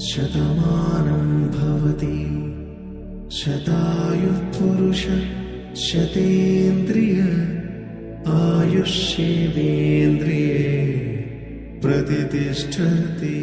శతమానం భవతి శతాయుః పురుష శతేంద్రియ ఆయుష్యేంద్రియే ప్రతిష్టతి.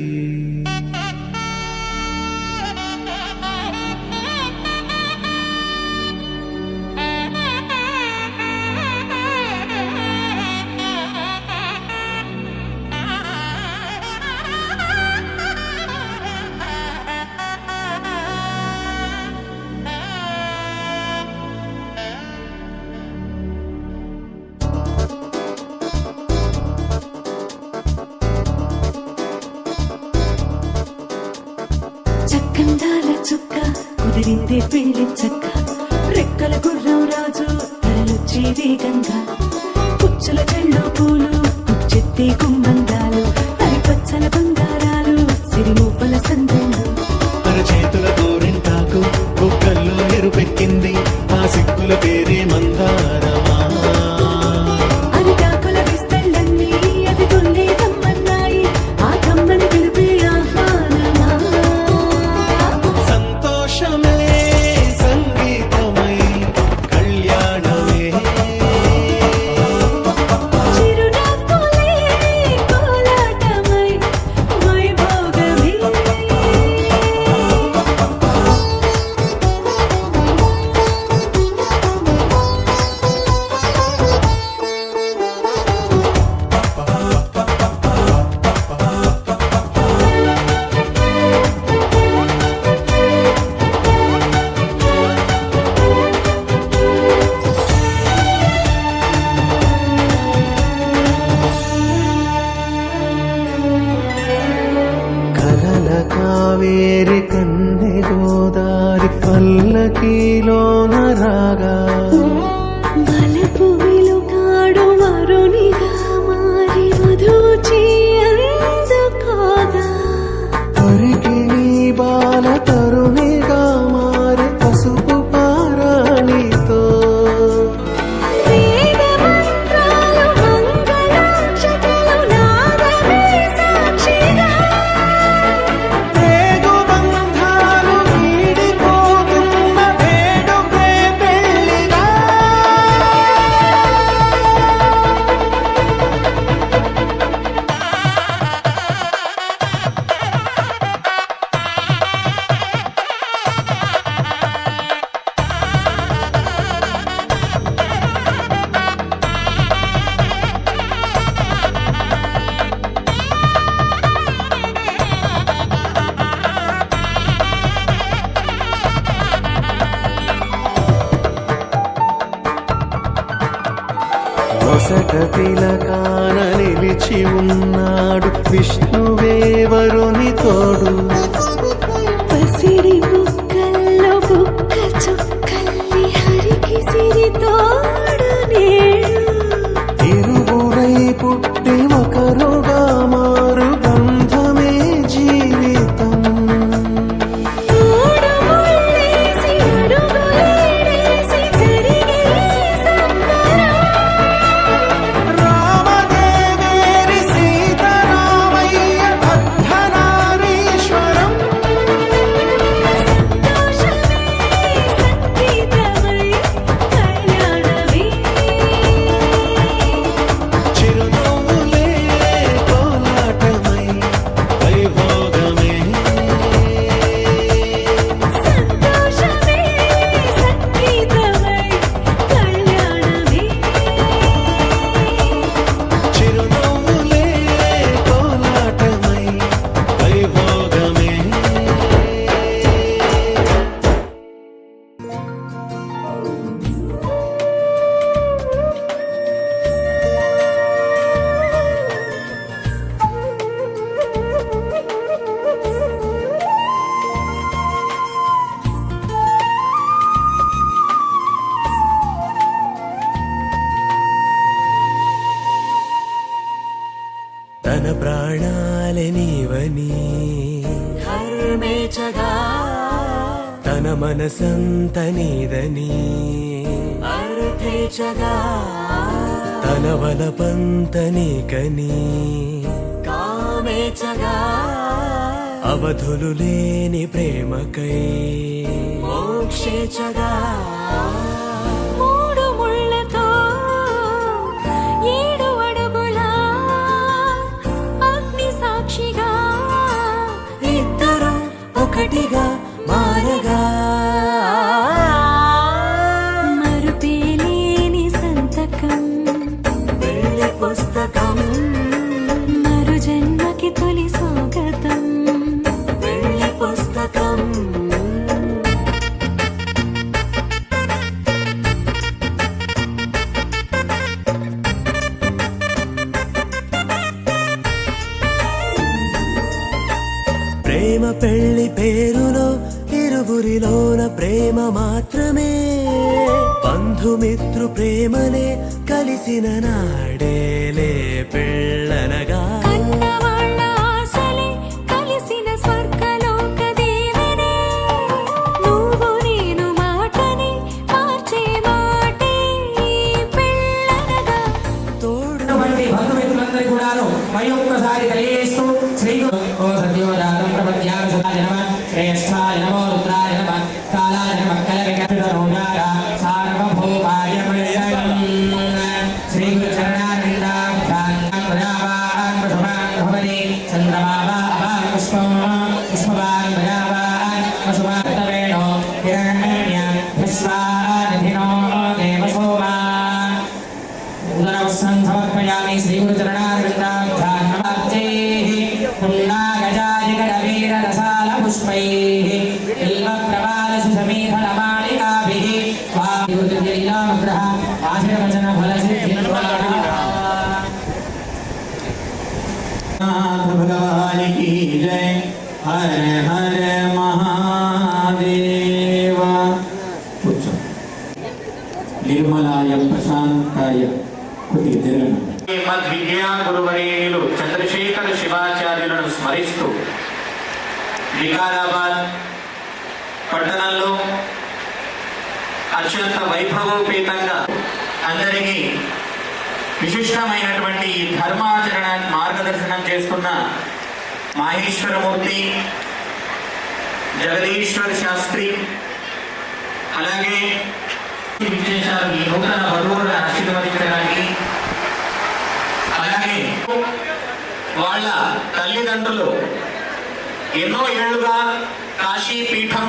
చక్కందాల చుక్క కుదిరిందే పెళ్లి చక్క, రెక్కల గుర్రం రాజు తరలొచ్చే వేగంగా, పుచ్చుల చెళ్ళు పూలు పుచ్చెత్తే గుమ్మందాలు, హరిపచ్చల బంగారాలు సిరిమూపల సందెళ్ళు, అరచేతుల గోరింటాకు బొక్కల్లో ఎరుపెక్కింది, ఆ సిక్కుల పేరే మందారమా. అరిటాకుల విస్తళ్ళన్నీ అది తొల్లే కమ్మన్నాయి, ఆ కమ్మని పిలిపే ఆహ్వానమా. సంతోషమే సంగీతమై కళ్యాణమే, చిరునవ్వులే కోలాటమై వైభోగమే. కలల కావేరి కన్నె గోదారి పల్లకీలోన రాగా, వలపు వెలుగాడు వరునిగా మారి వధూచి అందుకోగా, పరికి నీ బాల తరుణిగా మారి పసుపు పారాణితో, వేద మంత్రాలు మంగళాక్షతలు నాదమే సాక్షిగా, రేగు బంధాలు వీడిపోతున్న వేడుకే పెళ్లిగా. వసట తిలకాన నిలిచి ఉన్నాడు విష్ణువే వరుని తోడు, పసిడి బుక్కల్లో బుక్క చుక్కల్లి హరికి సిరి తోడు నేడు, ఇరువురై పుట్టి ఒకరుగా మారు బంధమే జీవితం. మూడు ముళ్ళేసి అడుగులేసి జరిగే సంబరం, రామదేవేరి సీతారామయ్య అర్ధనారీశ్వరం, సంతోషమే సంగీతమై కళ్యాణమే. చిరునవ్వులే కోలాటమై వైభోగమే, సంతోషమే సంగీతమై కళ్యాణమే. చిరునవ్వులే కోలాటమై వైభోగమే. తన ప్రాణాలే నీవని హర్మేచగా తన మనసంత నీదని అర్థేచగా తన వలపంత నీకని కామేచగా అవధులు లేని ప్రేమకై మోక్షేచగా మూడు ముళ్ళతో 7 అడుగుల అగ్ని సాక్షిగా ఇద్దరు ఒకటిగా మారగా మరుపేలేని సంతకం వెళ్ళి పుస్తకం మరు జన్మకి తొలి స్వాగతం వెళ్ళి పుస్తకం ప్రేమ పెళ్లి పేరులో ఇరువురిలోన ప్రేమ మాత్రమే బంధుమిత్రు ప్రేమనే కలిసిన నాడేలే పెళ్ళనగా కన్నవాళ్ళ ఆశలే కలిసిన స్వర్గలోక దేవనే నువ్వు నేను మాటని మార్చే మాటే పెళ్ళనగా తోడు బంధుమిత్రులందరూ కూడాను మరి ఒక్కసారి తెలియజేస్తూ శ్రీ ఓ సత్యోజాతం ప్రపద్యామి సదాయ నమః శ్రేష్ఠాయ నమో రుద్రాయ నమః కాలాయ నమః కలవికరుణోజాయ సార్వభౌమాయ మంగళం శ్రీ గురు చరణారవిందాభ్యాం ప్రజావాన్ పశుమాన్ భవతి చంద్రమావాన్ పుష్పం పుష్పవాన్ ప్రజావాన్ పశుమాన్ తవేణో హిరణ్యం విశ్వానిధినో దేవసోమా ఉదరవస్త్రం సమర్పయామి శ్రీ గురు చరణారవిందాభ్యాం నమః పుల్లాగజాదిగడవీరరసాల పుష్పైః బిల్వప్రవాలసి సమీఫలమాలికాభిః స్వామిగురులీలానుగ్రహ ఆశీర్వచన ఫలసిద్ధిర్వాణ భగవాన్ की जय हर हर महादेव కూర్చో నిర్మలాయ ప్రశాంతాయ కొద్దిగా జరగండి మద్విద్యా గురువరేయులు చంద్రశేఖర శివాచార్యులను స్మరిస్తూ వికారాబాద్ పట్టణంలో అత్యంత వైభవోపేతంగా అందరికీ విశిష్టమైనటువంటి ఈ ధర్మాచరణ మార్గదర్శనం చేస్తున్న మాహేశ్వరమూర్తి జగదీశ్వర శాస్త్రి అలాగే విశేషాలు ఈ నూతన వధువులను ఆశీర్వదించడానికి అలాగే వాళ్ళ తల్లిదండ్రులు ఎన్నో ఏళ్లుగా కాశీ పీఠం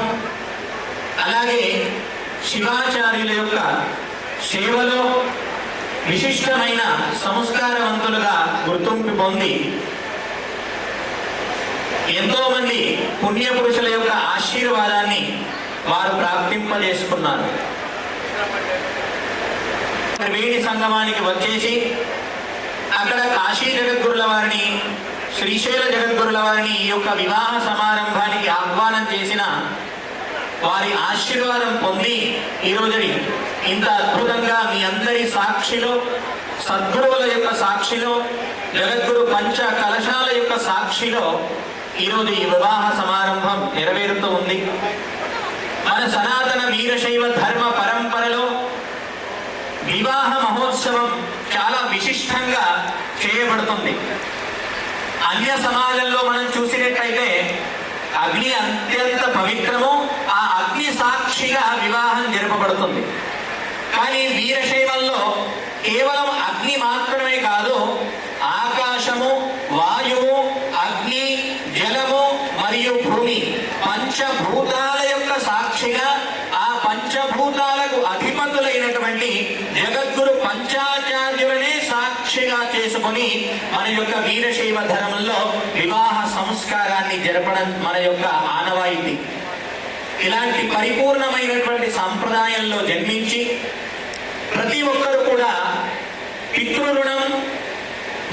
అలాగే శివాచార్యుల యొక్క సేవలో విశిష్టమైన సంస్కారవంతులుగా గుర్తింపు పొంది ఎంతో మంది పుణ్యపురుషుల యొక్క ఆశీర్వాదాన్ని వారు ప్రాప్తింపజేసుకున్నారు. వేడి సంగమానికి వచ్చేసి అక్కడ కాశీ జగద్గురుల వారిని శ్రీశైల జగద్గురుల వారిని ఈ యొక్క వివాహ సమారంభానికి ఆహ్వానం చేసిన వారి ఆశీర్వాదం పొంది ఈరోజు ఇంత అద్భుతంగా మీ అందరి సాక్షిలో సద్గురువుల యొక్క సాక్షిలో జగద్గురు పంచ కలశాల యొక్క సాక్షిలో ఈరోజు ఈ వివాహ సమారంభం నెరవేరుతూ ఉంది. మన సనాతన వీరశైవ ధర్మ పరంపరలో వివాహ మహోత్సవం చాలా విశిష్టంగా చేయబడుతుంది. అన్య సమాజంలో మనం చూసినట్లయితే అగ్ని అత్యంత పవిత్రము, ఆ అగ్ని సాక్షిగా వివాహం జరపబడుతుంది. కానీ వీరశైవంలో కేవలం అగ్ని మాత్రమే కాదు, ఆకాశము, వాయువు, అగ్ని, జలము మరియు భూమి పంచభూతాల యొక్క సాక్షిగా ఆ పంచభూతాలకు అధిపతులైనటువంటి జగద్గురు పంచాచార్యులనే సాక్షిగా చేసుకొని మన యొక్క వీరశైవ ధర్మంలో వివాహ సంస్కారాన్ని జరపడం మన యొక్క ఆనవాయితీ. ఇలాంటి పరిపూర్ణమైనటువంటి సంప్రదాయంలో జన్మించి ప్రతి ఒక్కరు కూడా పితృరుణం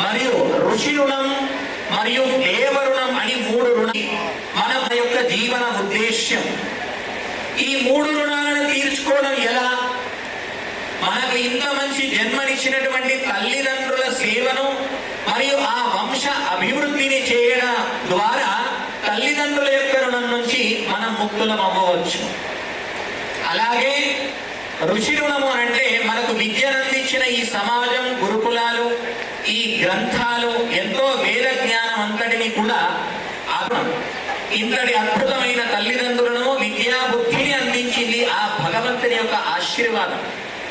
మరియు ఋషి రుణం మరియు దేవరుణం అని 3 రుణం మన యొక్క జీవన ఉద్దేశ్యం. ఈ 3 రుణాలను తీర్చుకోవడం ఎలా? మనకు ఇంత మంచి జన్మనిచ్చినటువంటి తల్లిదండ్రుల సేవను మరియు ఆ వంశ అభివృద్ధిని చేయడం ద్వారా తల్లిదండ్రుల యొక్క రుణం నుంచి మనం ముక్తులం అవ్వవచ్చు. అలాగే ఋషి రుణము అంటే మనకు విద్యనందించిన ఈ సమాజం, గురుకులాలు, ఈ గ్రంథాలు, ఎంతో వేద జ్ఞానం అంతటిని కూడా ఇంతటి అద్భుతమైన తల్లిదండ్రులను విద్యా బుద్ధిని అందించింది ఆ భగవంతుని యొక్క ఆశీర్వాదం.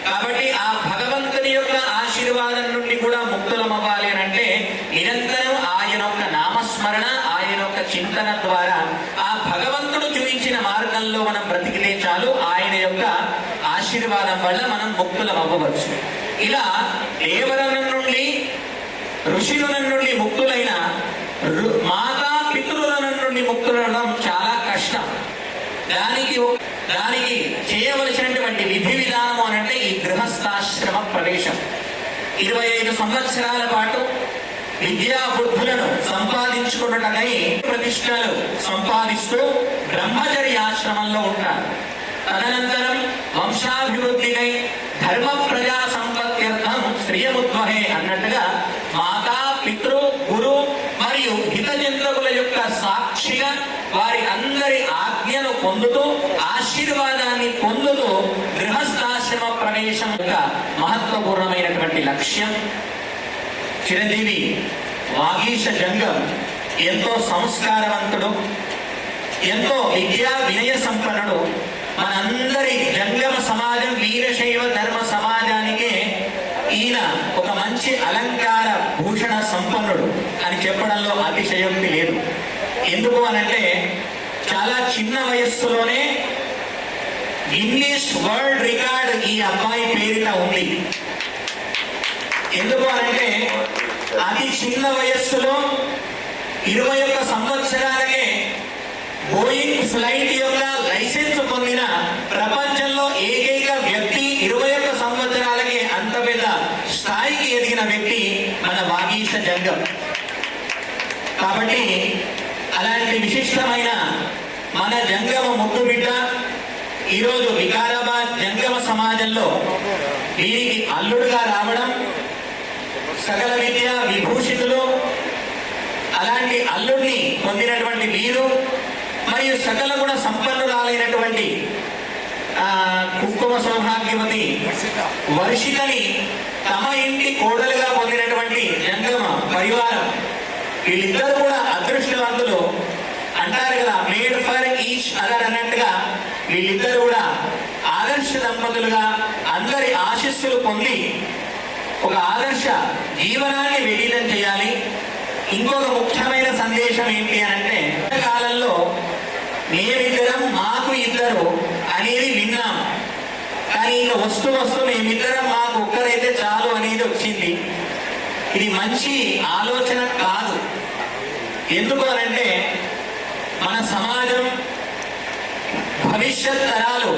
కాబట్టి ఆ భగవంతుని యొక్క ఆశీర్వాదం నుండి కూడా ముక్తులమవ్వాలి అని అంటే నిరంతరం ఆయన యొక్క నామస్మరణ, ఆయన యొక్క చింతన ద్వారా ఆ భగవంతుడు చూపించిన మార్గంలో మనం బ్రతికితే చాలు. ఆయన యొక్క ఆశీర్వాదం వల్ల మనం ముక్తులమవ్వవచ్చు. ఇలా దేవతల నుండి, ఋషుల నుండి ముక్తులైన మాతా పితృల నుండి ముక్తులడం చాలా కష్టం. దానికి చేయవలసినటువంటి విధి విధానం అనంటే ఈ గృహస్థాశ్రమ ప్రవేశం. 25 సంవత్సరాల పాటు విద్యా బుద్ధులను సంపాదించుకున్నటకై ప్రతిష్టలు సంపాదిస్తూ బ్రహ్మచర్యాశ్రమంలో ఉంటారు. తదనంతరం వంశాభివృద్ధికై ధర్మ ప్రజా సంపత్త్యర్థం శ్రియముద్వహే అన్నట్టుగా మాతా పితృ గురు మరియు హితచింతకుల యొక్క సాక్షిగా వారి అందరి ఆజ్ఞను పొందుతూ ఆశీర్వాదాన్ని పొందుతూ గృహస్థాశ్రమ ప్రవేశం యొక్క మహత్వపూర్ణమైనటువంటి లక్ష్యం. చిరంజీవి వాగీశ జంగం ఎంతో సంస్కారవంతుడు, ఎంతో విద్యా వినయ సంపన్నుడు. మనందరి జంగమ సమాజం వీరశైవ ధర్మ సమాజానికే ఈయన ఒక మంచి అలంకార భూషణ సంపన్నుడు అని చెప్పడంలో అతిశయోక్తి లేదు. ఎందుకు అనంటే చాలా చిన్న వయస్సులోనే గిన్నీస్ వరల్డ్ రికార్డ్ ఈ అబ్బాయి పేరిట ఉంది. ఎందుకు అనంటే అతి చిన్న వయస్సులో 21 సంవత్సరాలకే బోయింగ్ ఫ్లైట్ యొక్క లైసెన్స్ పొందిన ప్రపంచంలో ఏకైక వ్యక్తి, 21 సంవత్సరాలకే అంత పెద్ద స్థాయికి ఎదిగిన వ్యక్తి మన వాగీశ జంగం. కాబట్టి అలాంటి విశిష్టమైన మన జంగమ ముద్దు బిడ్డ ఈరోజు వికారాబాద్ జంగమ సమాజంలో వీరికి అల్లుడుగా రావడం, సకల విద్య విభూషితులు, అలాంటి అల్లుడిని పొందినటువంటి వీరు మరియు సకల గుణ సంపన్నురాలైనటువంటి కుంకుమ సౌభాగ్యవతి వర్షితని తమ ఇంటి కోడలుగా పొందినటువంటి జంగమ పరివారం, వీళ్ళిద్దరూ కూడా అదృష్టవంతులు. అంటారు కదా, మేడ్ ఫర్ ఈచ్ అదర్ అన్నట్టుగా వీళ్ళిద్దరూ కూడా ఆదర్శ దంపతులుగా అందరి ఆశీస్సులు పొంది ఒక ఆదర్శ జీవనాన్ని వెలీనం చేయాలి. ఇంకొక ముఖ్యమైన సందేశం ఏంటి అంటే, కాలంలో మేమిద్దరం మాకు ఇద్దరు అనేది విన్నాం. కానీ ఇక వస్తూ మేమిద్దరం మాకు ఒక్కరైతే చాలు అనేది వచ్చింది. ఇది మంచి ఆలోచన కాదు. ఎందుకు అనంటే మన సమాజం భవిష్యత్ తరాలు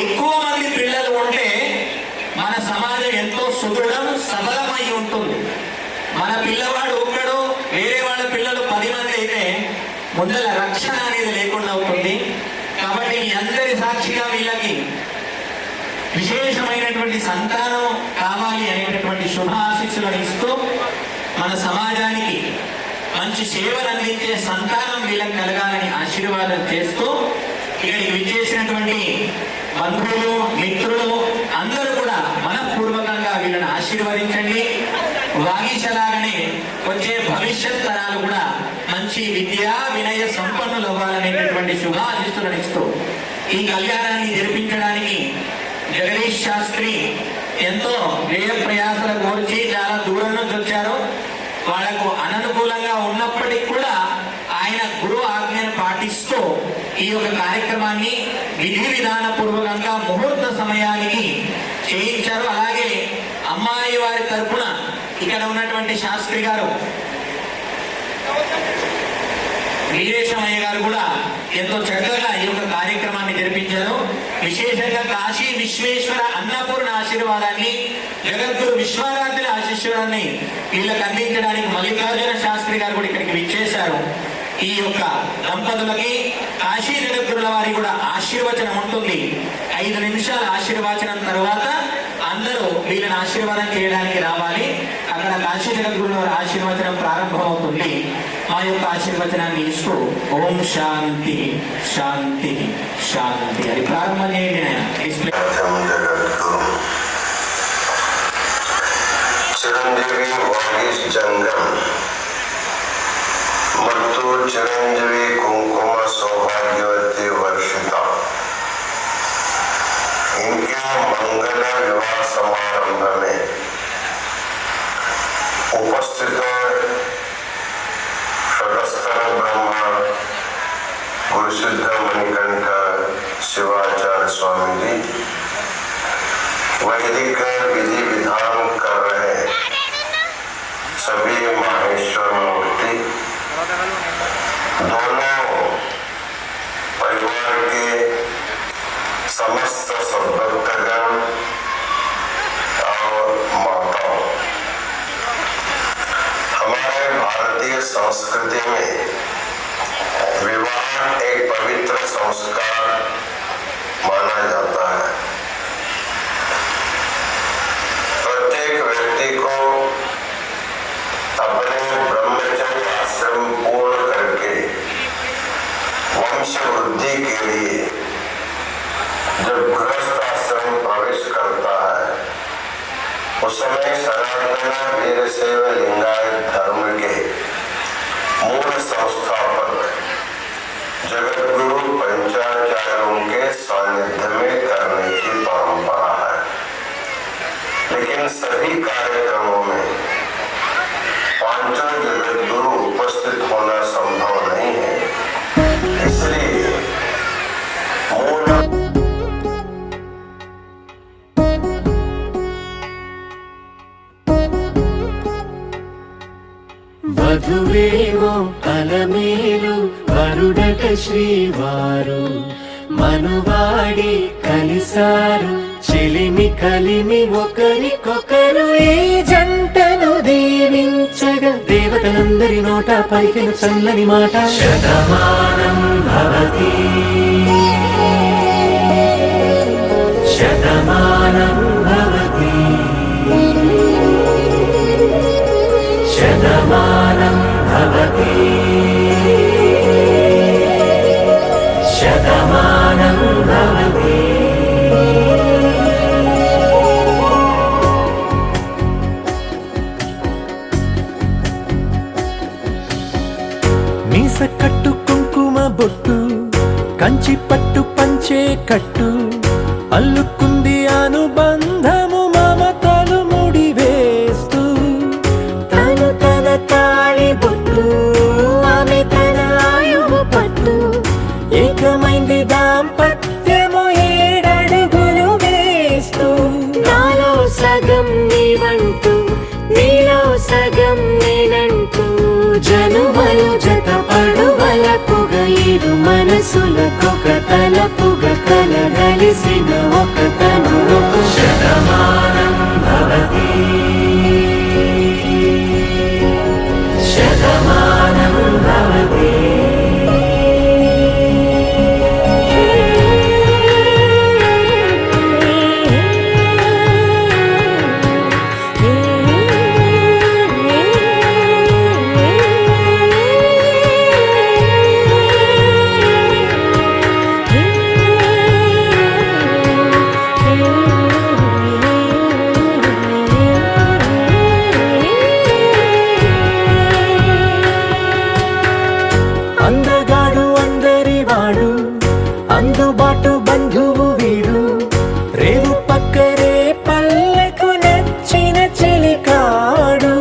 ఎక్కువ మంది పిల్లలు ఉంటే మన సమాజం ఎంతో సుదృఢం, సబలమై ఉంటుంది. మన పిల్లవాడు ఒక్కడు, వేరే వాళ్ళ పిల్లలు 10 మంది అయితే ముందల రక్షణ అనేది లేకుండా అవుతుంది. కాబట్టి మీ అందరి సాక్షిగా వీళ్ళకి విశేషమైనటువంటి సంతానం కావాలి అనేటటువంటి శుభాశీస్సులను ఇస్తూ మన సమాజానికి మంచి సేవలు అందించే సంతానం వీళ్ళకి కలగాలని ఆశీర్వాదం చేస్తూ ఇక్కడికి విచ్చేసినటువంటి బంధువులు, మిత్రులు అందరూ కూడా మనఃపూర్వకంగా వీళ్ళని ఆశీర్వదించండి. వాగీశలాగానే వచ్చే భవిష్యత్ తరాలు కూడా మంచి విద్యా వినయ సంపన్నులు అవ్వాలనేటటువంటి శుభాశీస్సులను ఇస్తూ ఈ కళ్యాణాన్ని జరిపించడానికి జగదీష్ శాస్త్రి ఎంతో వ్యయ ప్రయాసలు కోర్చి చాలా దూరం నుంచి వచ్చారు. వాళ్లకు అననుకూలంగా ఉన్నప్పటికీ కూడా ఆయన గురు ఆజ్ఞను పాటిస్తూ ఈ యొక్క కార్యక్రమాన్ని విధి విధాన పూర్వకంగా ముహూర్త సమయానికి చేయించారు. అలాగే అమ్మాయి వారి తరఫున ఇక్కడ ఉన్నటువంటి శాస్త్రి గారు, వీరేశమయ్య గారు కూడా ఎంతో చక్కగా ఈ యొక్క కార్యక్రమాన్ని జరిపించారు. విశేషంగా కాశీ విశ్వేశ్వర అన్నపూర్ణ ఆశీర్వాదాన్ని, జగద్గురు విశ్వారాధ్యుల ఆశీర్వాదాన్ని వీళ్ళకి అందించడానికి మల్లికార్జున శాస్త్రి గారు కూడా ఇక్కడికి విచ్చేశారు. ఈ యొక్క దంపతులకి కాశీ జగద్గురుల వారి కూడా ఆశీర్వచనం ఉంటుంది. 5 నిమిషాల ఆశీర్వచనం తర్వాత అందరూ వీళ్ళని ఆశీర్వాదం చేయడానికి రావాలి. అక్కడ కాశీ జగద్గురుల వారి ఆశీర్వచనం ప్రారంభమవుతుంది. మా యొక్క ఆశీర్వచనాన్ని ఇస్తూ ఓం శాంతి శాంతి శాంతి అది ప్రారంభం చేయండి. చిరంజీవి వాగీశ్ జంగం ಮತ್ತು ಚಿರಂಜೀವಿ गुरुसिद्ध मणिकंठ शिवाचार्य स्वामी जी वैदिक विधि विधान कर रहे सभी माहेश्वर मूर्ति दोनों परिवार के समस्त सद्भक्तगण और माताओं, हमारे भारतीय संस्कृति में विवाह एक पवित्र संस्कार माना जाता है। प्रत्येक व्यक्ति को अपने ब्रह्मचर्य आश्रम पूर्ण करके वंश वृद्धि के लिए जब गृहस्थ आश्रम प्रवेश करता है उस समय सनातन वीरशैव लिंगायत धर्म के मूल संस्थापक जगतगुरु पंचाचार्यों के सानिध्य में करने की परंपरा है। लेकिन सभी कार्यक्रमों में पांचों जगतगुरु उपस्थित होना संभव नहीं है, इसलिए मूल వధువేమో అలమేలు వరుడట శ్రీవారు మనువాడి కలిసారు చెలిమి కలిమి ఒకరికొకరు ఈ జంటను దీవించగా దేవతలందరి నోట పలికిన చల్లని మాట శతమానం భవతి శతమానం భవతి శతమానం భవతి శతమానం భవతి. మీస కట్టు కుంకుమ బొట్టు కంచి పట్టు పంచే కట్టు అల్లుకుంది అనుబంధము మమతలు ముడివేస్తూ తను తన తాళి బొట్టు ఆమె తన ఆయువు పట్టు ఏకమైంది దాంపత్యము 7 అడుగులు వేస్తూ నాలో సగం నీవంటూ నీలో సగం నేనంటూ జనుమలు జత పడువలపుగ ఇరు మనసులకొక తలపుగ కలగలిసిన ఒక తనువు శతమానం భవతి శతమానం భవతి. అందగాడు అందరివాడు అందుబాటు బంధువు వీడు రేవు పక్కరే పల్లెకు నచ్చిన చెలికాడు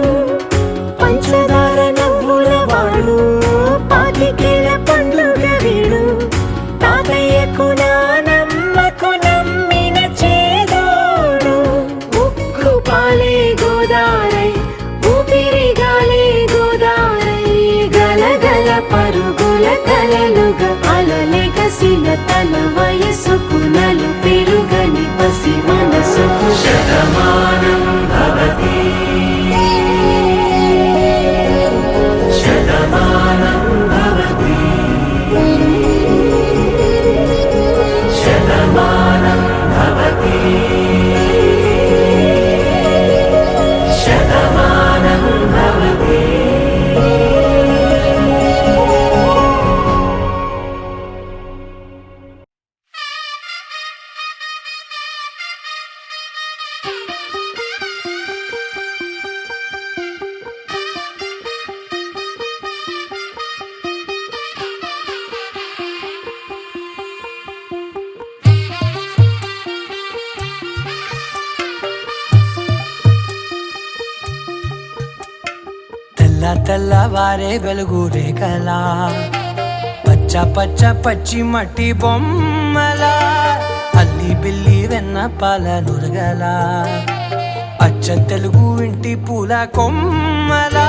పంచదార నవ్వుల వాడు పాతికేల పండుగ వీడు తాతయ్యకు నానమ్మకు నమ్మిన చేదోడు ఉక్కు పాలే గోదారై ఊపిరిగాలే గోదారై గలగల పరుగుల కలలుగా అలలెగసిన తన వయసుకు నలు పెరుగని పసి మనసుకు శతమానం భవతి శతమానం భవతి శతమానం భవతి శతమానం భవతి. తెల్లవారే వెలుగు రేఖలా పచ్చ పచ్చ పచ్చి మట్టి బొమ్మలా అల్లి బిల్లి వెన్న పాల నురగలా అచ్చ తెలుగు ఇంటి పూల కొమ్మలా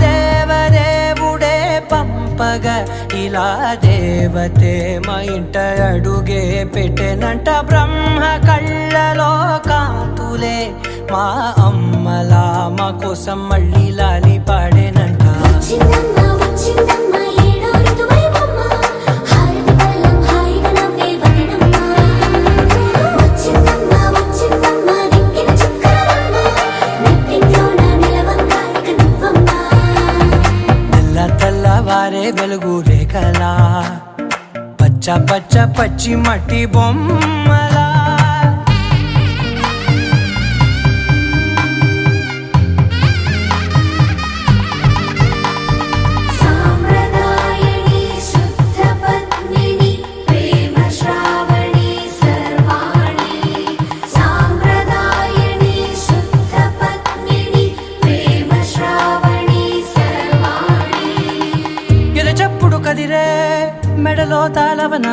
దేవదేవుడే పంపగా ఇలా దేవతే మా ఇంట అడుగే పెట్టెనంట బ్రహ్మ కళ్ళలో కాంతులే మా అమ్మలా మా కోసం మళ్ళీ లాలి పాడేనంట వచ్చిందమ్మ వచ్చిందమ్మ ఏడో ఋతువైవమ్మ హారతి పళ్ళం హాయిగా నవ్వే వదనమ్మ వచ్చిందమ్మ వచ్చిందమ్మ దిక్కిన చుక్కలమ్మ నెట్టింట్లోన నిలవంగా ఇక నువ్వమ్మ తెల్ల తెల్లవారే వెలుగు రేఖలా పచ్చ పచ్చ పచ్చి మట్టి బొమ్మలా సాంప్రదాయని శుద్ధ పద్మిని ప్రేమ శ్రావణి సర్వాణి సాంప్రదాయని శుద్ధ పద్మిని ప్రేమ శ్రావణి సర్వాణి ఎరచప్పుడు కదిరే మెడలో తాళవన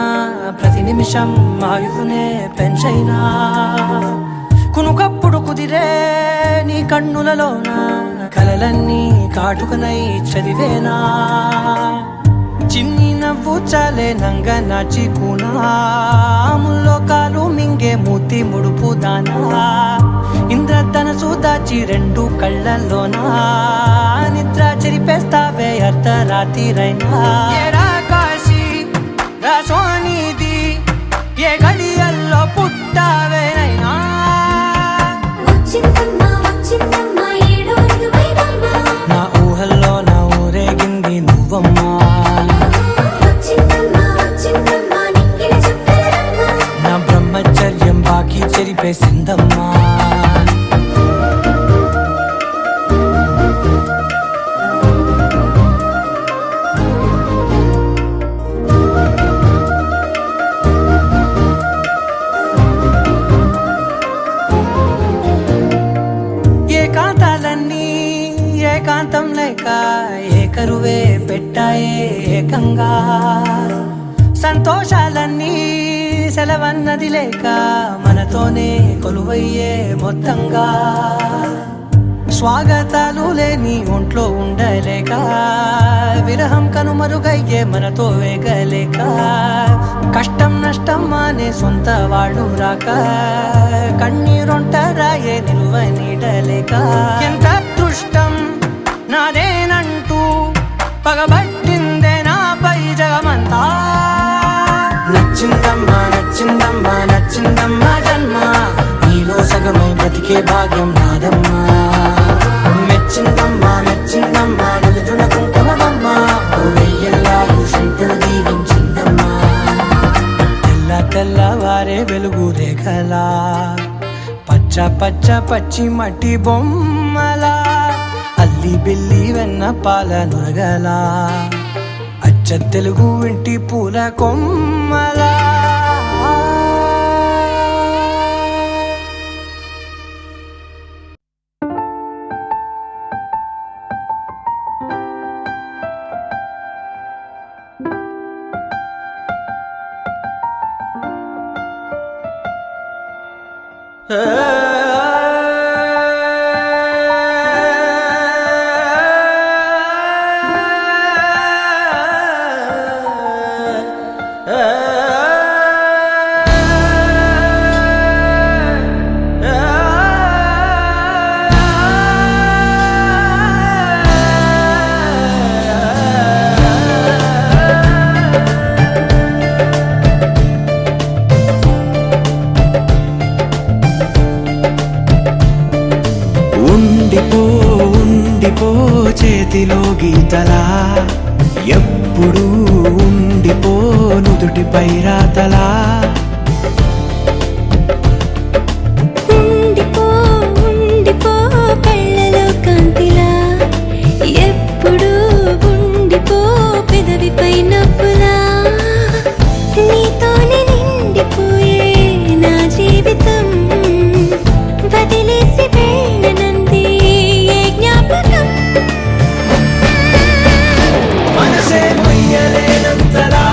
ప్రతి నిమిషం ఆయుధునే పెంచైనా కునుకప్పుడు కుదిరే నీ కన్నులలోన కలలన్నీ కాటుకనై చదివేనా చిన్ని నవ్వు చాలే నంగ నాచి కూనాముల్లో కాలు మింగే మూతి ముడుపు దానా ఇంద్రధనసు దాచి రెండు కళ్ళల్లోనా నిద్ర చెరిపేస్తావే అర్ధరాత్రిరైనా ఏరా కాశీ రా సోనిది ఏ గడియల్లో పుట్టావేనైనా వచ్చిందమ్మ వచ్చిందమ్మ ఏడో ఋతువైవమ్మ నా ఊహల్లో నా ఊరేగింది నువ్వమ్మా వచ్చిందమ్మ వచ్చిందమ్మ నిక్కిన చుక్కలమ్మ నా బ్రహ్మచర్యం బాకీ చెరిపేసిందమ్మా ఏకాంతాలన్నీ ఏకాంతం లేక ఏకరువే పెట్టాయే ఏకంగా సంతోషాలన్నీ సెలవన్నది లేక మనతోనే కొలువయ్యే మొత్తంగా స్వాగతాలు లేని ఒంట్లో ఉండలేక విరహం కనుమరుగయ్యే మనతో వేగలేక కష్టం నష్టం అనే సొంత వాళ్ళు రాక కన్నీరొంటరాయే నిలువ నీడలేక ఎంత అదృష్టం నాదేనంటూ పగబట్టిందే నాపై జగమంతా నచ్చిందమ్మా నచ్చిందమ్మా నచ్చిందమ్మా జన్మ నీలో సగమై బ్రతికే భాగ్యం నాదమ్మా మెచ్చిందమ్మా మెచ్చిందమ్మా నిలుచున కుంకుమమ్మా వెయ్యల్లాలు శంకులు దీవించిందమ్మా తెల్ల తెల్లవారే వెలుగు రేఖలా పచ్చ పచ్చ పచ్చి మట్టి బొమ్మలా అల్లి బిల్లి వెన్న పాల నురగలా అచ్చ తెలుగు ఇంటి పూల కొమ్మలా ఉండిపో ఉండిపో చేతిలో గీతలా ఎప్పుడు ఉండిపో నుదుటిపై రాతలా ఉండిపో ఉండిపో కళ్ళలో కాంతిలా ఎప్పుడు ఉండిపో పెదవిపై నవ్వులా నీతోనే నిండిపోయే నా జీవితం వదిలేసి వెళ్ళనంది ఏ జ్ఞాపకం మనసే మొయ్యలేనంతలా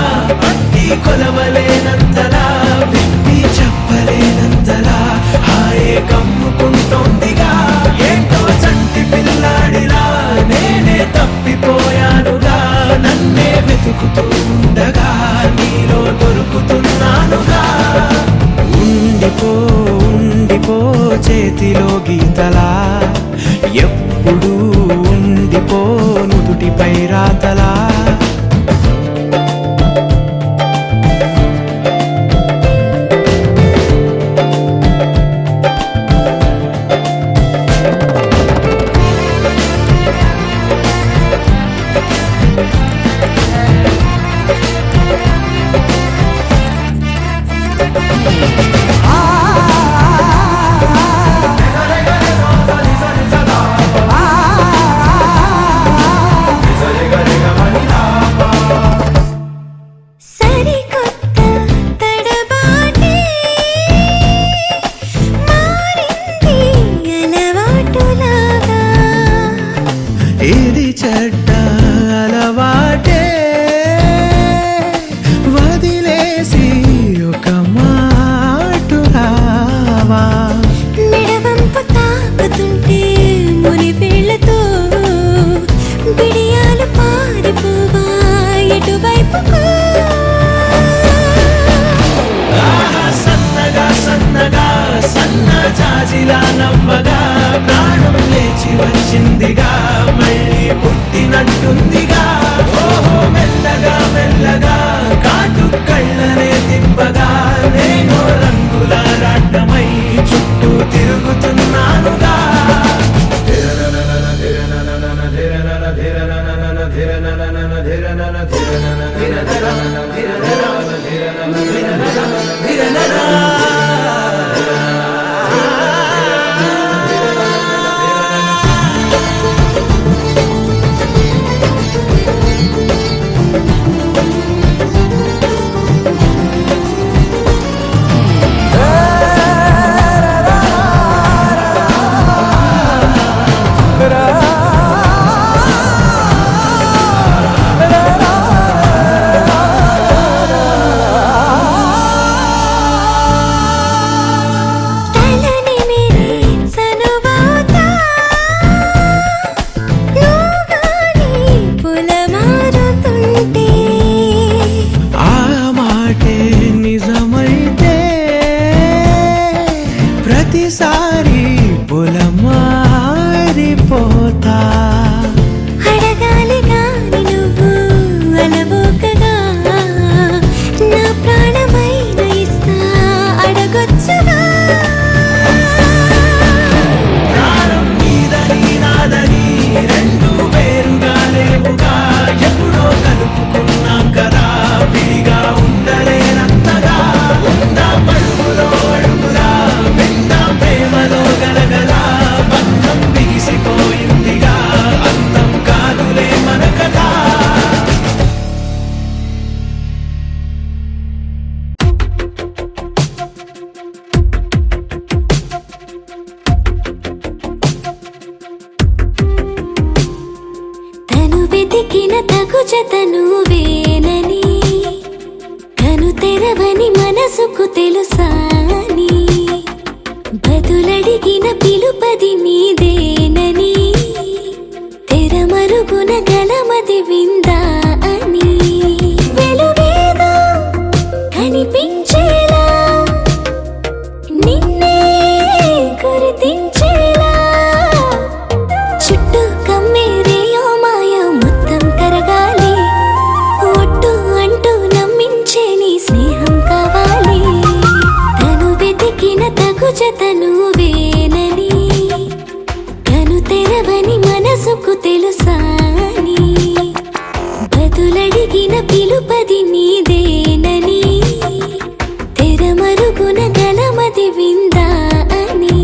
వస్తున్నట్టుందిగా ఓహో మెల్లగా మెల్లగా కాటు కళ్ళనే తిప్పగా నేను రంగుల రాటమై చుట్టూ తిరుగుతున్నానుగా ప్రతిసారి పొలమారిపోతా అడగాలిగా నువ్వు అలవోకగా నా ప్రాణమైన ఇస్తా అడగొచ్చుగా ప్రాణం నీదని నాదని రెండు వేరుగా లేవుగా ఎప్పుడో కలుపుకున్నాం కదా విడిగా ఉండలేనంతగా ఉందా పడుగులో అడుగులా ప్రేమలో గలగల బంధం బిగిసిపోయిందిగా అంతం కాదులే మన కథ తను వెతికిన తగు జతను వేనని కను తెరవని మనసుకు తెలుసాని బదులడిగిన పిలుపది నీదేనని తెరమరుగున గలమది విందా అని వెలుగేదో కనిపించేలా నిన్నే గుర్తించేలా చుట్టూ కమ్మేరేయో మాయో మొత్తం కరగాలి ఒట్టు అంటూ నమ్మించే నీ స్నేహం కావాలి తను వెతికిన తగు జతను వేనని కను తెరవని మనసుకు తెలుసాని బదులడిగిన పిలుపది నీదేనని తెరమరుగున గలమది విందా అని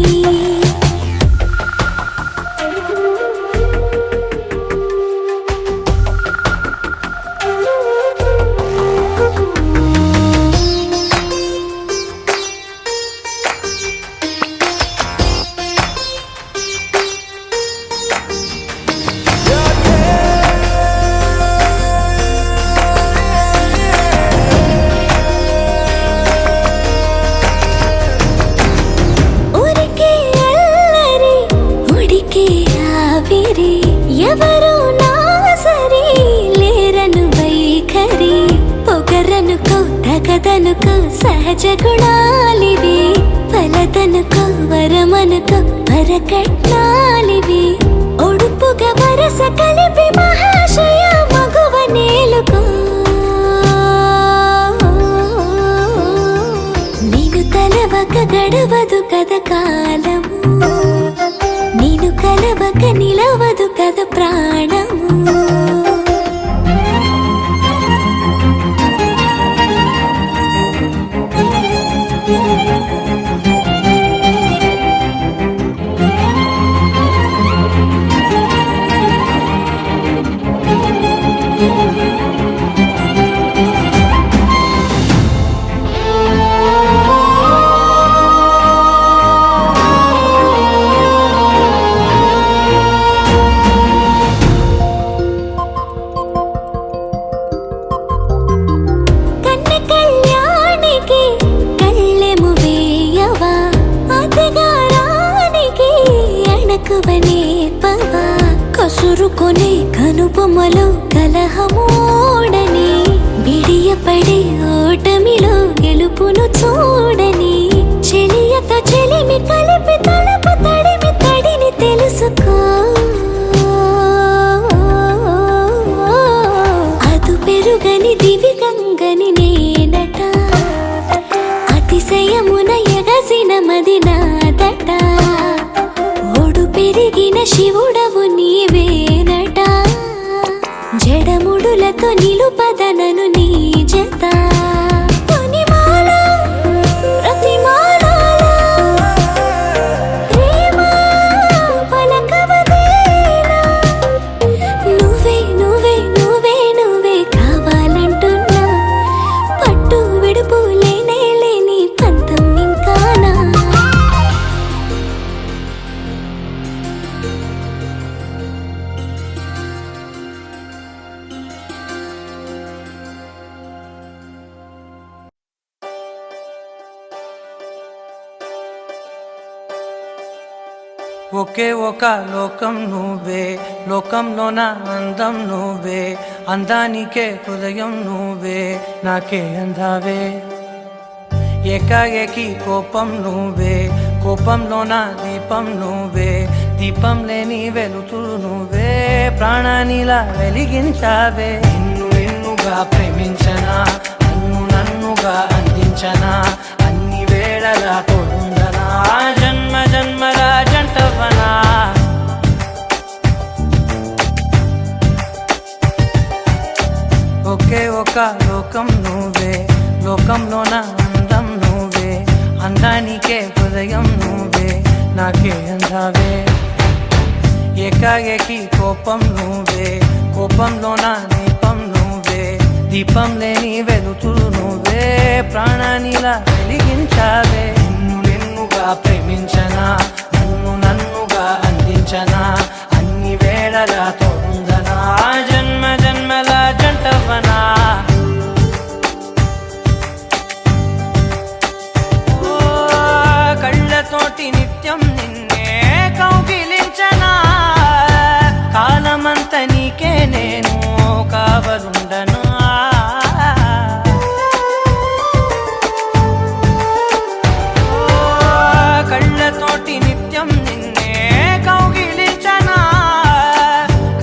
ఊరికే అల్లరి ఉడికే ఆవిరి ఎవరు నా సరి లేరను వైఖరి పొగరనుకో తగదనుకో సహజ గుణాలివి ఫలదనుకో వరమనుకో వరకట్నాలివి ఒడుపుగా వరస కలిపి మహాశయ మగువ నేలుకో నీను తలవక గడవదు కద కాలము నీను కలవక నిలవదు కద ప్రాణము కసురుకొనే కనుబొమ్మలో కలహమోడని బిడియపడే ఓటమిలో గెలుపును చూడని చెలియతో చెలిమి కలిపి తలపు తడిమి తడిని తెలుసుకో అంగని నేనట అతిశయమున ఎగసిన మది నాదట ఓడు పెరిగిన శివుడవు నీవేనట జడముడులతో నిలుపదనను నీ జత ఒకే ఒక లోకం నువ్వే లోకంలోన అందం నువ్వే అందానికే హృదయం నువ్వే నాకే అందావే ఏకాఏకి కోపం నువ్వే కోపంలోన దీపం నువ్వే దీపం లేని వెలుతురు నువ్వే ప్రాణానిలా వెలిగించావే నిన్నుగా ప్రేమించనా నన్నుగా అందించనా అన్ని వేళలా తోడుందనా జన్మ జన్మల జంటవనా ఒకే ఒక లోకం నువ్వే లోకంలోన అందం నువ్వే అందానికే హృదయం నువ్వే నాకే అందావే ఏకాఏకి కోపం నువ్వే కోపంలోన దీపం నువ్వే దీపం లేని వెలుతురు నువ్వే ప్రాణానిలా వెలిగించావే నిన్నుగా ప్రేమించనా నన్నుగా అందించనా అన్ని వేళలా తోడుందనా జన్మ జన్మల జంటవనా కళ్ళతోటి నిత్యం నిన్నే కౌగిలించనా కాలమంత నీకే నేను కావలుండనా కళ్ళతోటి నిత్యం నిన్నే కౌగిలించనా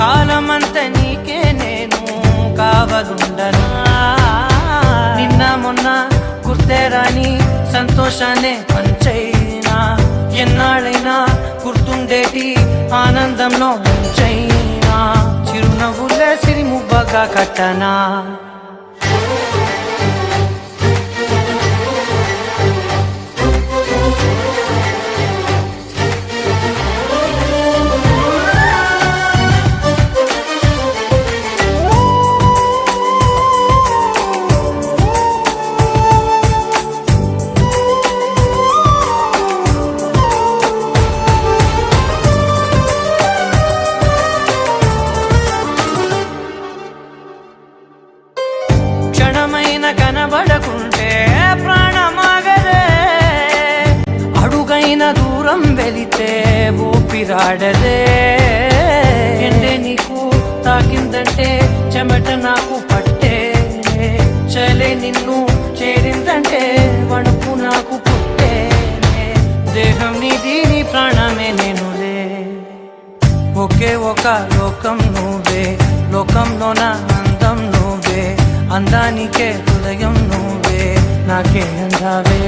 కాలమంత నీకే నేను కావలుండనా నిన్న మొన్న గుర్తేరాని సంతోషాన్ని పంచైనా ఎన్నాళ్ళైనా గుర్తుండేటి ఆనందంలో ముంచైనా చిరునవ్వులే సిరిముబ్బగా కట్టనా కనబడకుంటే ప్రాణమాగదే అడుగైన దూరం వెళితే ఊపిరాడదే ఎండే నీకు తాకిందంటే చెమట నాకు పట్టే చలే నిన్ను చేరిందంటే వణుకు నాకు పుట్టే దేహం నీది నీ ప్రాణమే నేనులే ఒకే ఒక లోకం నువ్వే లోకంలోన అందం నువ్వే అందానికే హృదయం నువ్వే నాకే అందావే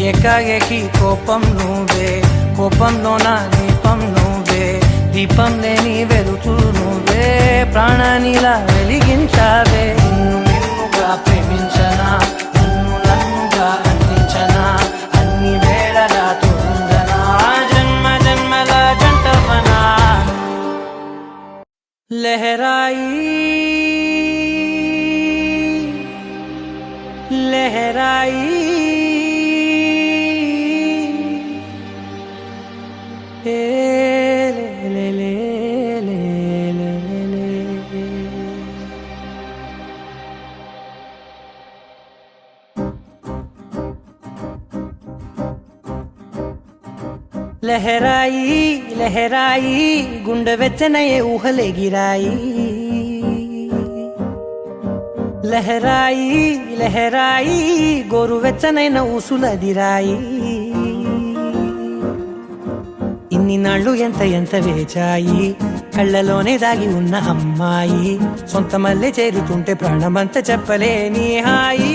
ఏకాఏకి కోపం నువ్వే కోపంలోన దీపం నువ్వే దీపం లేని వెలుతురు నువ్వే ప్రాణానిలా వెలిగించావే నిన్నుగా ప్రేమించనా నన్నుగా అందించనా అన్ని వేళలా తోడుందనా జన్మ జన్మల జంటవనా లహరాయి लहराई ले ले ले ले ले ले लहराई लहराई गुंड వెచ్చనయే ఊహలే గిరాయి లహరాయి లహరాయి గోరువెచ్చనైన ఊసులదిరాయి ఇన్ని నాళ్ళు ఎంత వేచాయి కళ్ళలోనే దాగి ఉన్న అమ్మాయి సొంత మల్లె చేరుతుంటే ప్రాణమంతా చెప్పలేని హాయి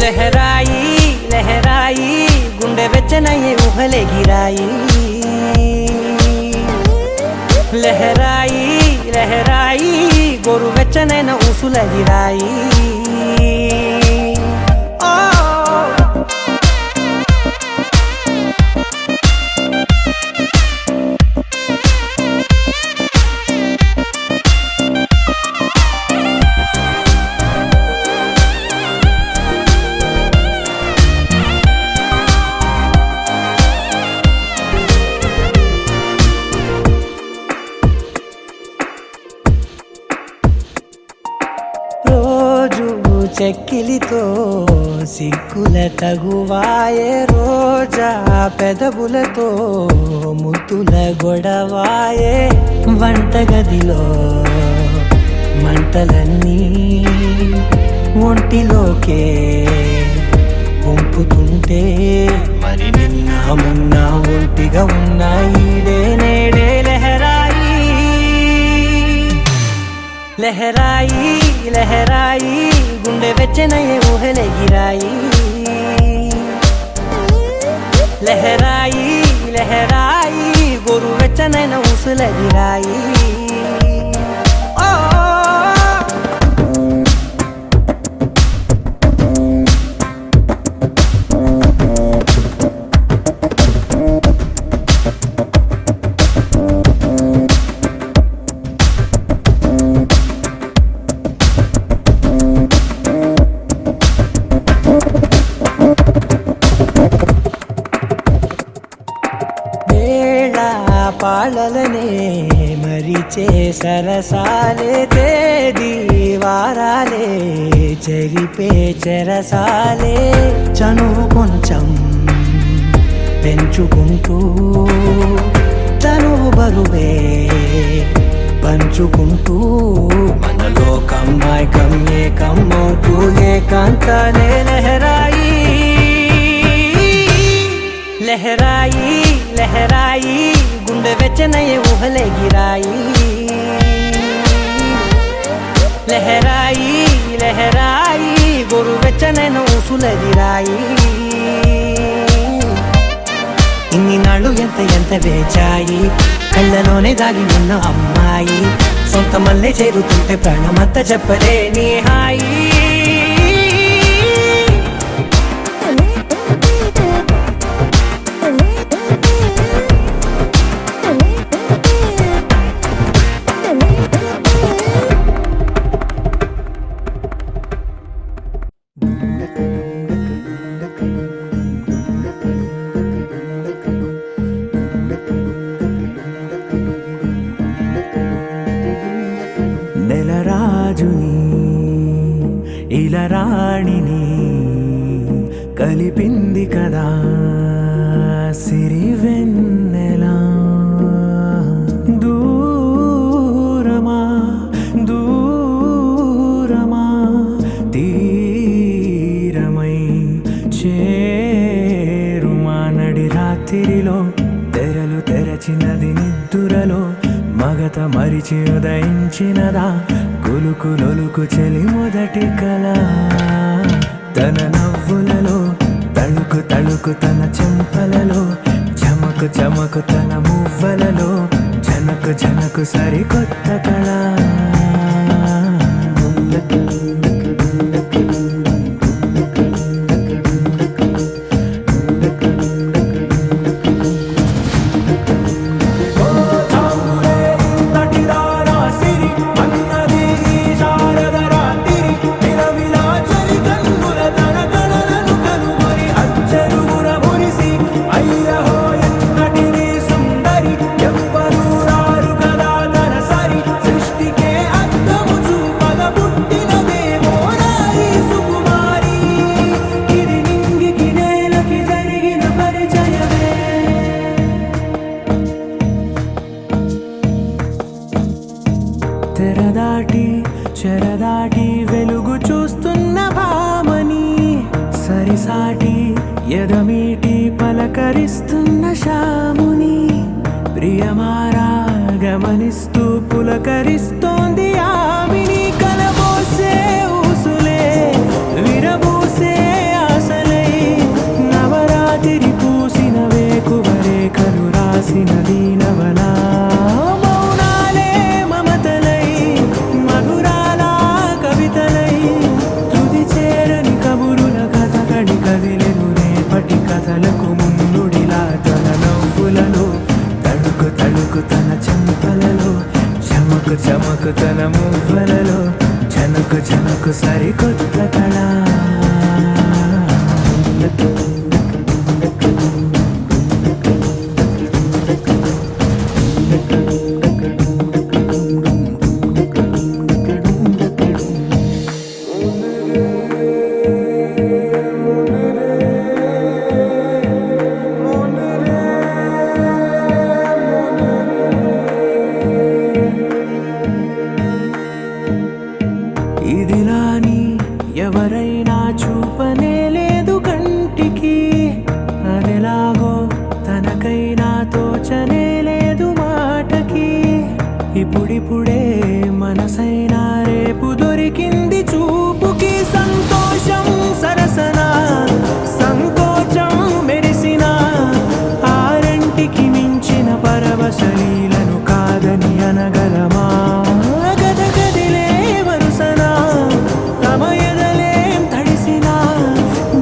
లహరాయి లహరాయి గుండె వెచ్చనయ్యే ఊహలే గిరాయి లహరాయి లహరాయి గోరు వెచ్చనైన ఊసుల గిరాయి చెక్కిలితో సిక్కుల తగువాయే రోజా పెదవులతో ముద్దుల గొడవాయే వంటగదిలో మంటలన్నీ ఒంటిలోకే వంపుతుంటే మరి నిన్న మొన్న ఒంటిగా ఉన్నాయి నేడే లహరాయి లహరాయి లహరాయి గుండె వెచ్చనయ్యే ఊహలే గిరాయి లహరాయి లహరాయి గోరు వెచ్చనైన ఊసుల గిరాయి పాలలనే మరిచే సరసాలే తేదీ వారాలే చెరిపే చెరసాలే చనువు కొంచెం పెంచుకుంటూ తనువు బరువే పంచుకుంటూ మనలో కమ్మాయికం ఏకమవుతూ ఏకాంతాలే లహరాయి లహరాయి లహరాయి గుండె వెచ్చనయ్యే ఊహలే గిరాయి లహరాయి లహరాయి గోరు వెచ్చనైన ఊసుల గిరాయి ఇన్ని నాళ్ళు ఎంత వేచాయి కళ్ళలోనే దాగి ఉన్న అమ్మాయి సొంత మల్లె చేరుతుంటే ప్రాణమంతా చెప్పలేని హాయి నెలరాజుని ఇలరాణిని కలిపింది కదా సిరివెన్నెలా దూరమా దూరమా తీరమై చేరుమా నడి రాత్రిలో తెరలు తెరచినది నిద్దురలో మగత మరిచి ఉదయించినదా కులుకులొలుకు చెలి మొదటి కళ తన నవ్వులలో తళుకు తళుకు తన చెంపలలో చమకు చమకు తన మువ్వలలో జనకు జనకు సరికొత్త కళ సృష్టికే అర్థము చూపగ పుట్టిన ఎదమీటి పలకరిస్తున్న శాముని ప్రియమారా గమనిస్తూ పులకరిస్తోంది ఆవిని కలబోసే ఊసులే విరబూసే ఆశలై నవరాత్రి పూసిన వేకువరేఖలు రాసిన దీనవలా మౌనాలే మమతలై మధురాల కవితలై తుది చేరని కబురుల కథ కడి కదిలెను రేపటి కథలకు ముందుడిలా తన నవ్వులలో తడుకు తడుకు తన చెంపలలో చమకు చమకు తన మువ్వలలో చనుకు చనుకు సరికొత్త కళ ఇదిలాని ఎవరైనా చూపనే లేదు కంటికి అదెలాగో తనకైనా తోచనే లేదు మాటకి ఇప్పుడిప్పుడే మనసైనా రేపు దొరికింది చూపుకి సంతోషం సరసన సంకోచం మెరిసిన ఆరంటికి మించిన పరవశలీలను కాదని అనగలమా గదగదిలే వరుసన తమ ఎదలేం తడిసిన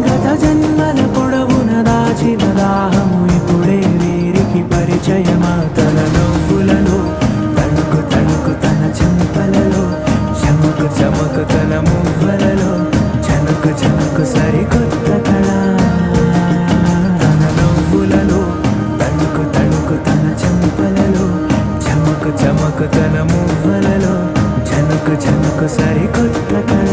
గత జన్మల పొడవున దాచిన దాహము ఇప్పుడే వీరికి పరిచయమా తన నవ్వులలో తణుకు తణుకు తన చెంపలలో చమకు చమకు తన మువ్వలలో చనుకు చనుకు సరికొత్త కళ తన నవ్వులలో తణుకు తణుకు తన చెంపలలో చమకు చమకు తన మువ్వలలో చనుకు చనుకు సరికొత్త కళ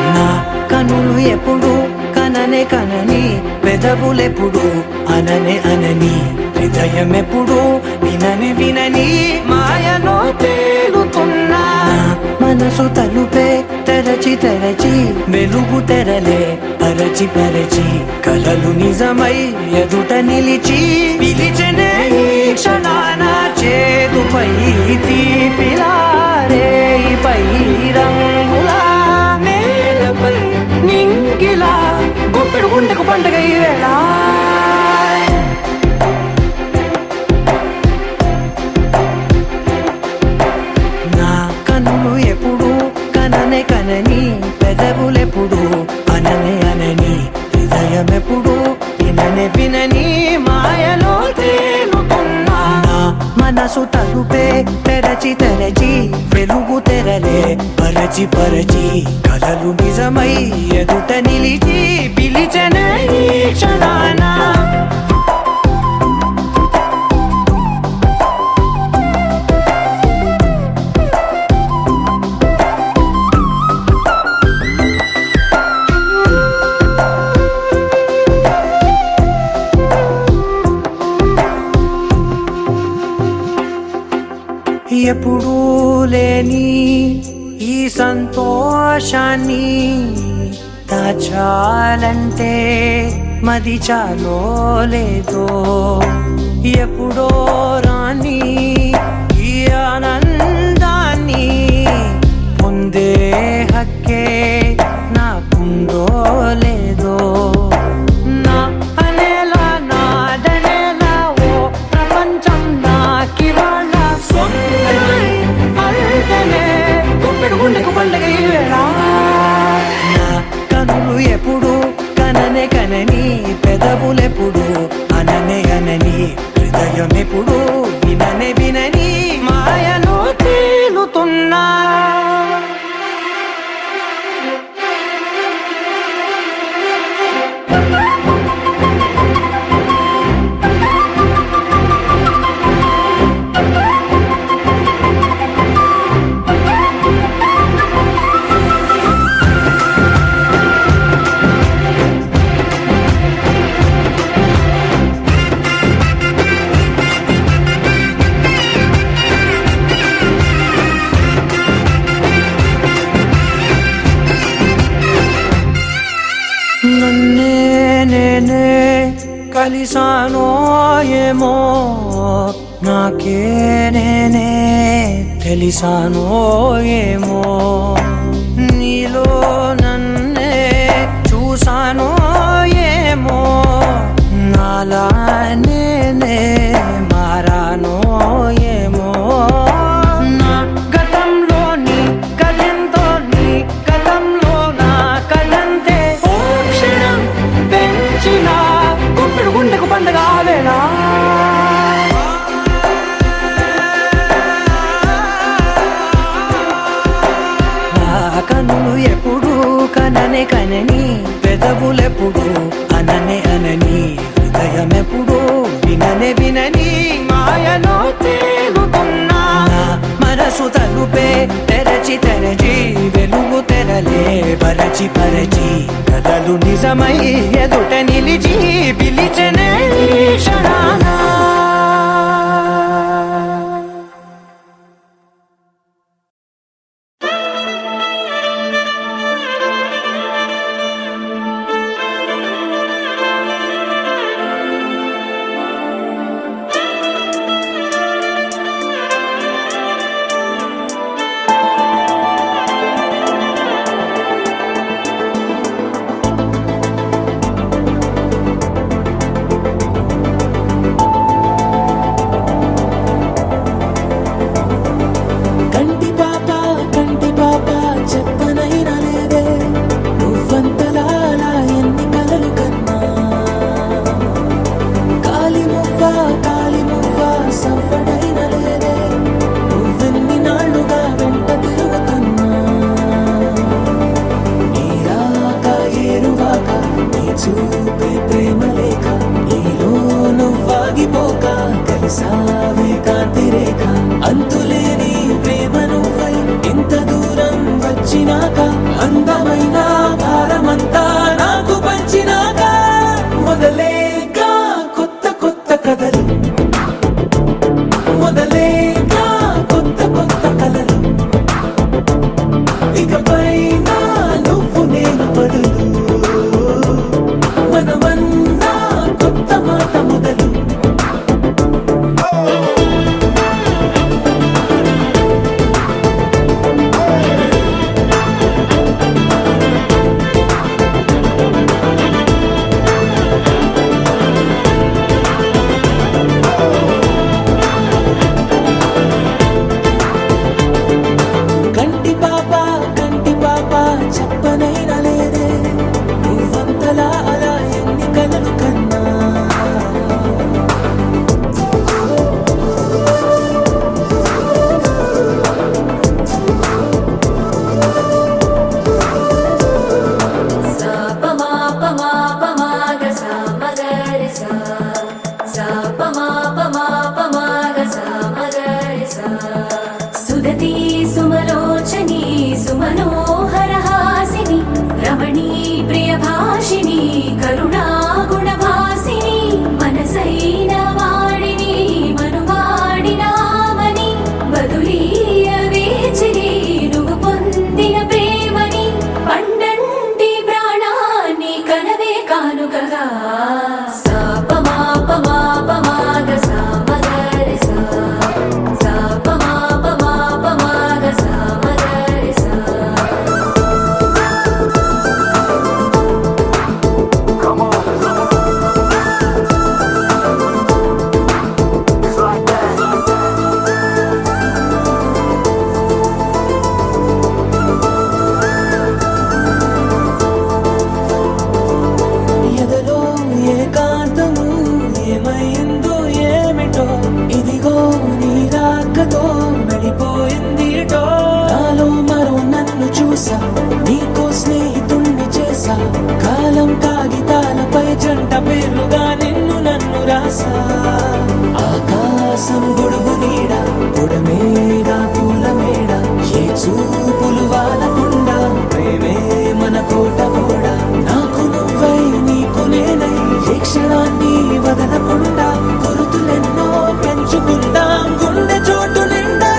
నా కనులు ఎప్పుడు కననే కనని పెదవులెప్పుడు అననే అనని హృదయం ఎప్పుడు వినని వినని మాయలో తేలుతున్నా మనసు తలుపే తెరచి తెరచి వెలుగు తెరలే పరచి పరచి కలలు నిజమై ఎదుట నిలిచి పిలిచనే ఈ క్షణాన చేతుపై తీపిలారే పై రంగులా నేలపై నింగిలా గుప్పెడు గుండెకు పండుగ ఈ వేళ నా కన్నులు ఎప్పుడు కననే కనని పెదవులెప్పుడు అననే అనని హృదయం ఎప్పుడు విననే వినని మాయలో తేలుతున్నా నా మనసు తలుపే తెరచి తెరచి వెలుగు తెరలే పరచి పరచి కలలు నిజమై ఎదుట నిలిచి పిలిచనే ఈ క్షణాన ఎప్పుడూ లేని ఈ సంతోషాన్ని దాచాలంటే మది చాలో లేదో ఎప్పుడో రాని ఈ ఆనందాన్ని పొందే హక్కే నాకుందో లేదో నా అనేలా నాదనేలా ఓ ప్రపంచం నాకివాళ్ళ సొంతమై అల్దనే గుప్పెడు గుండెకు పండుగ ఈ వేళ నా కనులు ఎప్పుడు కననే కనని పెదవులెప్పుడు అననే అనని హృదయం ఎప్పుడు విననే వినని మాయలో తేలుతున్నా కలిసానో ఏమో నాకే నేనే తెలిసానో ఏమో నీలో నన్నే చూసానో ఏమో నాలా నేనే మారానో ఏమో నా గతంలో నీ కథంతో నీ గతంలో నా కథంతే ఓ క్షణం పెంచిన గుప్పెడు గుండెకు పండగ ఆవేనా కనులు ఎప్పుడు కననే కనని పెదవులెప్పుడు అననే అనని హృదయం ఎప్పుడు విననే వినని మాయలో తేలుతున్నా మనసు తలుపే తెరచి తెరచి వెలుగు తెరలే పరచి పరచి కలలు నిజమై ఎదుట నిలిచి పిలిచనే క్షణానా అందమైన భారమంతా నాకు పంచినాక మొదలేగా కొత్త కొత్త కథలు మొదలేగా కొత్త కొత్త కలలు ఇకపై నువ్వు నేను బదులు మనమన్నా కొత్త మాట మొదలు ఆకాశం గొడుగు నీడ పొడమేడ పూల మేడ ఏ చూపులు వాలకుండా ప్రేమే మన కోట కూడా నాకు నువ్వై నీకు నేనై ఏ క్షణాన్ని వదలకుండా గుర్తులెన్నో పెంచుకుందాం గుండె చోటు నిండా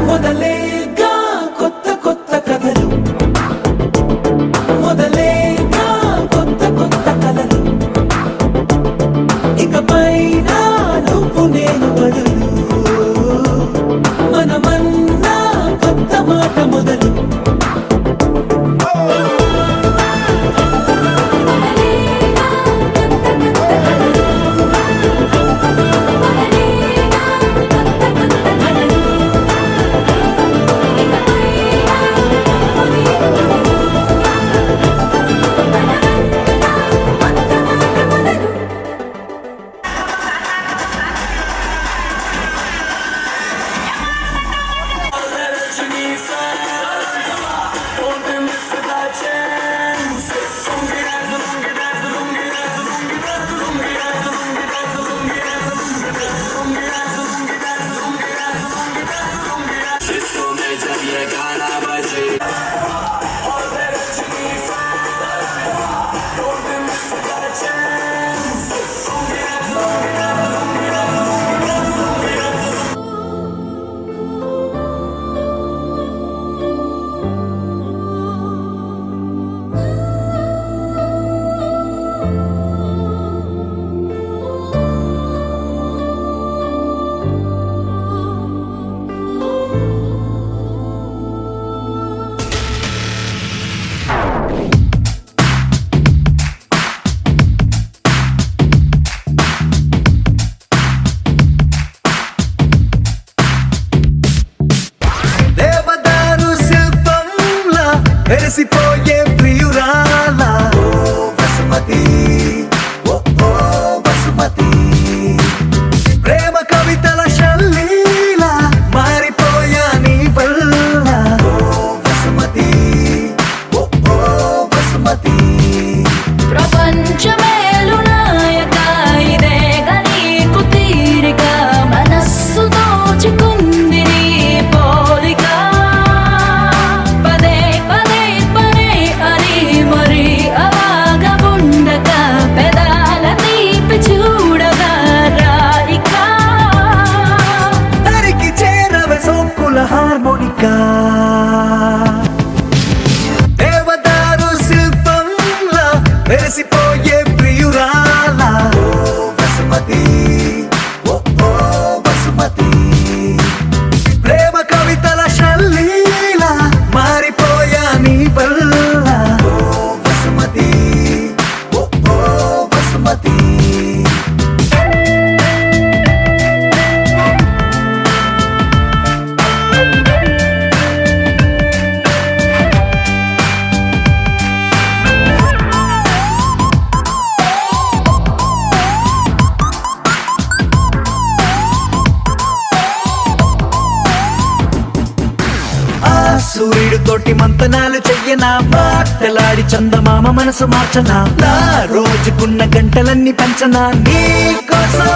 మొదలేగా కొత్త కొత్త కథలు మొదలేగా కొత్త కొత్త కలలు మెరిసిపోయే ప్రియురాల ఓ వసుమతి ఓ ఓ వసుమతి ప్రేమ కవితల శల్లీల మారిపోయా నీ వల్ల ఓ వసుమతి ఓ ఓ వసుమతి ప్రపంచమేలు నాయక ఇదేగ నీకు తీరిక మనస్సు దోచుకుంది నీ పోలిక పదే పదే పదే అని మరి అలాగ ఉండక పెదాల తీపి చూడగా రాయిక తరికి చేరవే సోకుల హార్మోనికా దేవదారు శిల్పంలా మెరిసిపోయే ప్రియురాల ఓ వసుమతి ఓ ఓ వసుమతి ప్రేమ కవితల శల్లీల మారిపోయా నీ వల్ల ఓ వసుమతి ఓ ఓ వసుమతి ఆ సూర్యుడు తోటి మంతనాలు చెయ్యనా మాటలాడి చందమామ మనసు మార్చనా నా రోజుకున్న గంటలన్నీ పంచనా నీ కోసం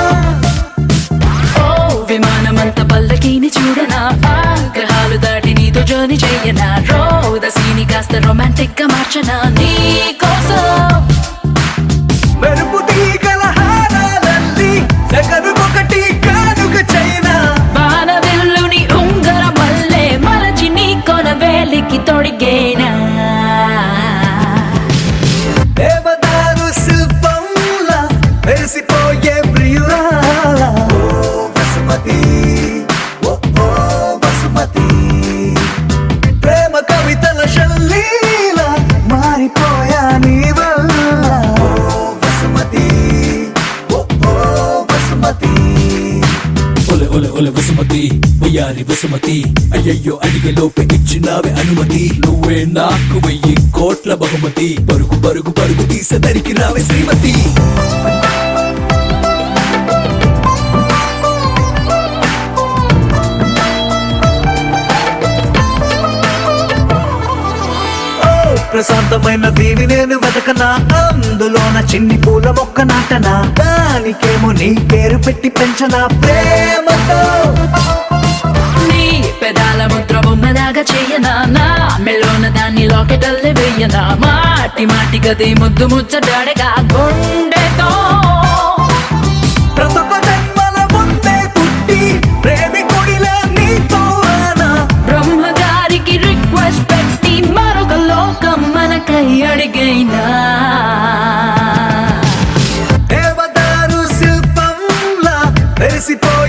ఓ విమానమంత పల్లకీని చూడనా ఆ గ్రహాలు దాటి నీతో జర్నీ చెయ్యనా రోదసీని కాస్త రొమాంటిక్ గా మార్చనా నీ కోసం మెరుపు తీగల హారాలల్లి సెకనుకొకటి కానుక చైనా బాణవిల్లుని ఉంగర మల్లె మలచి నీ కొన వేలికి తొడిగేనా దేవదారు శిల్పంలా మెరిసిపోయే ప్రియురాల ఓ వసుమతి ఓ ఓ వసుమతి ప్రేమ కవితల శల్లీల మారిపోయా నీ వల్ల ఓ వసుమతి ఓ ఓ వసుమతి ఒలె ఒలె ఒలె వసుమతి వయ్యారి వసుమతి అయ్యయ్యో అడిగే లోపే ఇచ్చినావే అనుమతి నువ్వే నాకు 1000 కోట్ల బహుమతి పరుగు పరుగు పరుగు తీసదరికి రావే శ్రీమతి ఓ ప్రశాంతమైన దీవి నేను వెతకనా అందులోన చిన్ని పూల మొక్క నాటనా దానికేమో నీ పేరు పెట్టి పెంచనా ప్రేమతో నీ పెదాల ముద్ర బొమ్మలాగా చెయ్యనా నా మెల్లోన దాన్ని లాకెటల్లే వెయ్యనా మాటి మాటి గది ముద్దు ముచ్చడాడగా గుండెతో ప్రతొక జన్మల ముందే పుట్టి ప్రేమికుడిలా నీతో రానా బ్రహ్మగారికి రిక్వెస్ట్ పెట్టి మరొక లోకం మనకై అడిగైనా దేవదారు శిల్పంలా మెరిసిపోయే